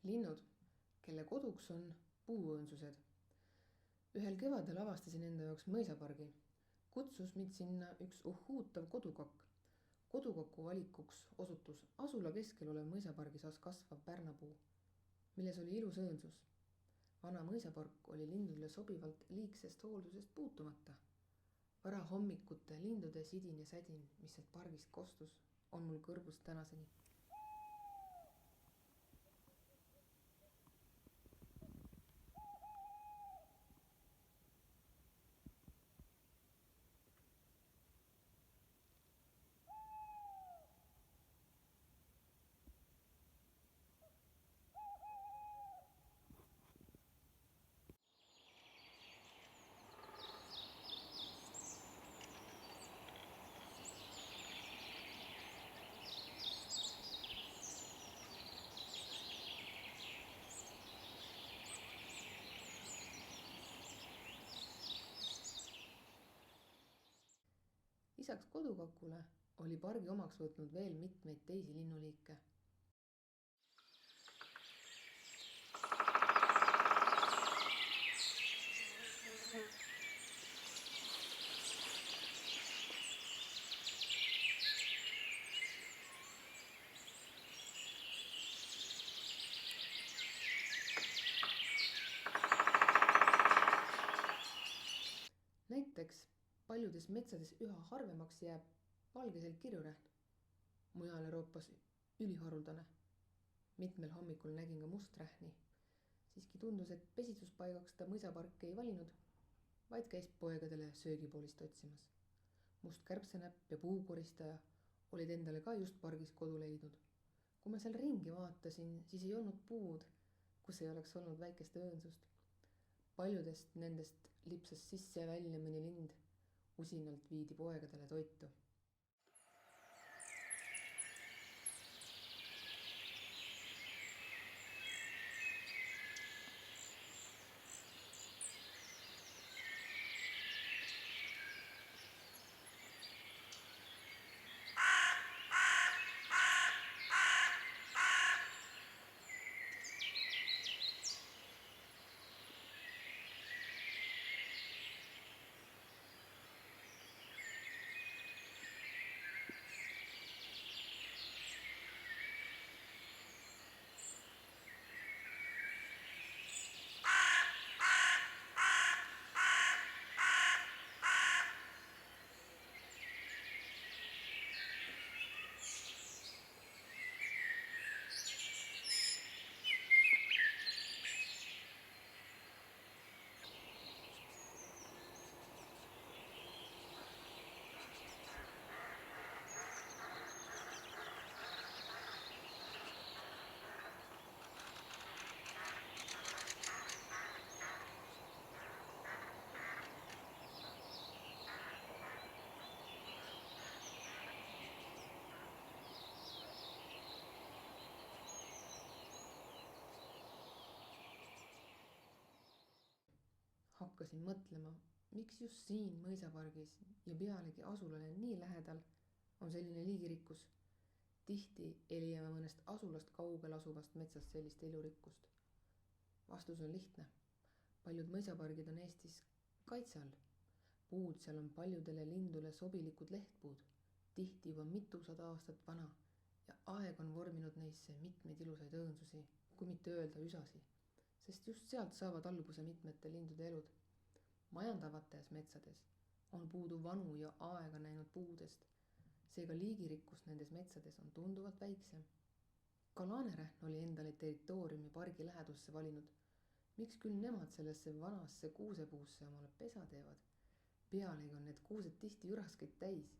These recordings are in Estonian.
Linnud, kelle koduks on puuõõnsused. Ühel kevadel avastasin enda jaoks mõisapargi. Kutsus mind sinna üks uhuutav kodukokk. Kodukoku valikuks osutus asula keskel olev mõisapargis kasvav pärnapuu, milles oli ilus õõnsus. Vana mõisapark oli lindudele sobivalt liigsest hooldusest puutumata. Varahommikute lindude sidin ja sädin, mis sealt pargist kostus, on mul kõrvus tänaseni. Lisaks kodukokule oli pargi omaks võtnud veel mitmeid teisi linnuliike. Näiteks paljudes metsades üha harvemaks jääb valgeselg kirjurähn, mujal Euroopas üliharuldane. Mitmel hommikul nägin ka musträhni. Siiski tundus, et pesitsuspaigaks ta mõisaparki ei valinud, vaid käis poegadele söögipoolist otsimas. Must kärbsenäpp ja puukoristaja olid endale ka just pargis kodu leidnud. Kui ma seal ringi vaatasin, siis ei olnud puud, kus ei oleks olnud väikest õõnsust. Paljudest nendest lipsas sisse ja välja mõni lind. Usinalt viidi poegadele toitu. Hakkasin mõtlema, miks just siin mõisapargis ja pealegi asulale nii lähedal on selline liigirikkus. Tihti ei leia mõnest asulast kaugel asuvast metsast sellist elurikkust. Vastus on lihtne. Paljud mõisapargid on Eestis kaitse all. Puud seal on paljudele lindule sobilikud lehtpuud, tihti juba mitusada aastat vana ja aeg on vorminud neisse mitmeid ilusaid õõnsusi, kui mitte öelda üsasi. Sest just sealt saavad alguse mitmete lindude elud. Majandavates metsades on puudu vanu ja aega näinud puudest. Seega liigirikkus nendes metsades on tunduvalt väiksem. Ka laanerähn oli endale territooriumi pargi lähedusse valinud. Miks küll nemad sellesse vanasse kuusepuusse omale pesa teevad? Pealegi on need kuused tihti juraskeid täis.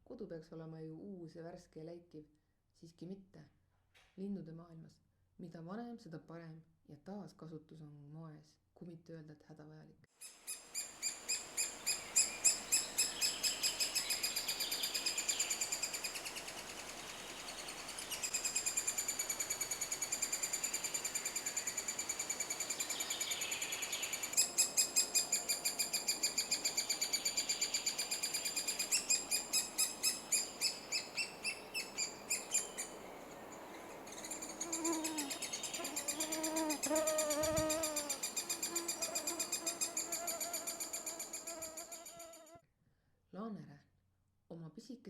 Kodu peaks olema ju uus ja värske ja läikiv. Siiski mitte. Lindude maailmas, mida vanem, seda parem ja taaskasutus on moes, kui mitte öelda, et hädavajalik.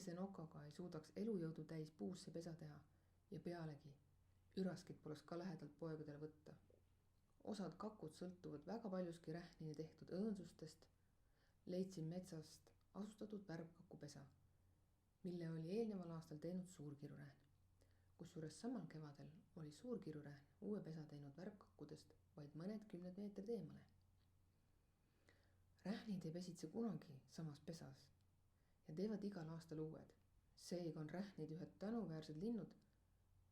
sellise nokaga ei suudaks elujõudu täis puusse pesa teha ja pealegi üraskit poleks ka lähedalt poegadele võtta. Osad kakud sõltuvad väga paljuski rähnini tehtud õõnsustest. Leidsin metsast asustatud värvkakupesa, mille oli eelneval aastal teinud suurkirurähn. Kusjuures samal kevadel oli suurkirurähn uue pesa teinud värvkakkudest vaid mõned 10 meetrid eemale. Rähnid ei pesitse kunagi samas pesas ja teevad igal aastal uued. Seega on rähnid ühed tänuväärsed linnud,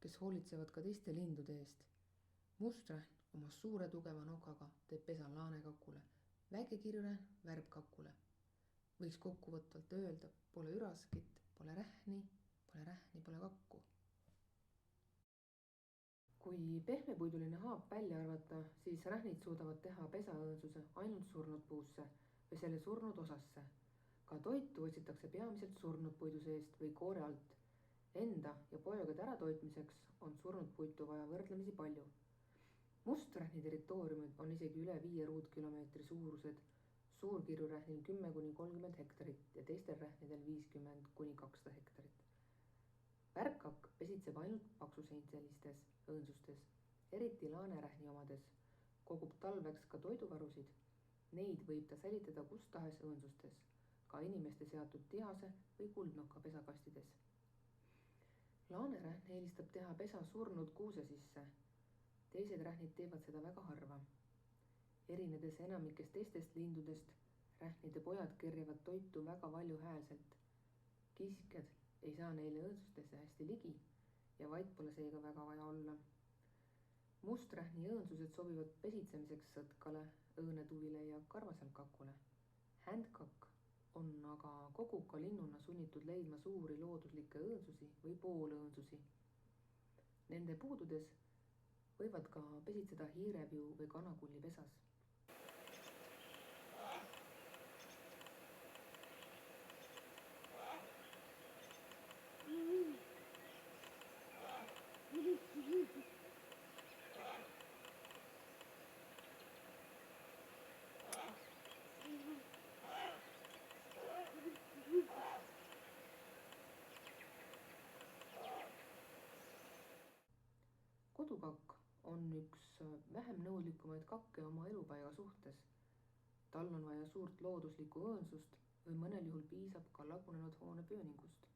kes hoolitsevad ka teiste lindude eest. Musträhn oma suure tugeva nokaga teeb pesa laanekakule, väikekirurähn värvkakule. Võiks kokkuvõtvalt öelda, pole üraskit, pole rähni, pole kakku. Kui pehmepuiduline haap välja arvata, siis rähnid suudavad teha pesaõõnsuse ainult surnud puusse või selle surnud osasse. Ka toitu otsitakse peamiselt surnud puidu seest või koore alt. Enda ja poegade äratoitmiseks on surnud puitu vaja võrdlemisi palju. Musträhni territooriumid on isegi üle 5 ruutkilomeetri suurused, suurkirurähnil 10–30 hektarit ja teistel rähnidel 50–200 hektarit. Värvkakk pesitseb ainult paksuseinselistes õõnsustes, eriti laanerähni omades, kogub talveks ka toiduvarusid. Neid võib ta säilitada kus tahes õõnsustes, ka inimeste seatud tihase või kuldnoka pesakastides. Laanerähn eelistab teha pesa surnud kuuse sisse. Teised rähnid teevad seda väga harva. Erinedes enamikest teistest lindudest, rähnide pojad kerjavad toitu väga valjuhäälselt. Kiskjad ei saa neile õõnsustesse hästi ligi ja vait pole seega väga vaja olla. Musträhni õõnsused sobivad pesitsemiseks sõtkale, õõnetuvile ja karvaselgkakule. Händkakk on aga koguka linnuna sunnitud leidma suuri looduslikke õõnsusi või poolõõnsusi. Nende puududes võivad ka pesitseda hiirepiu või kanakulli pesas. Kodukakk on üks vähem nõudlikumaid kakke oma elupaiga suhtes. Tal on vaja suurt looduslikku õõnsust või mõnel juhul piisab ka lagunenud hoone pööningust.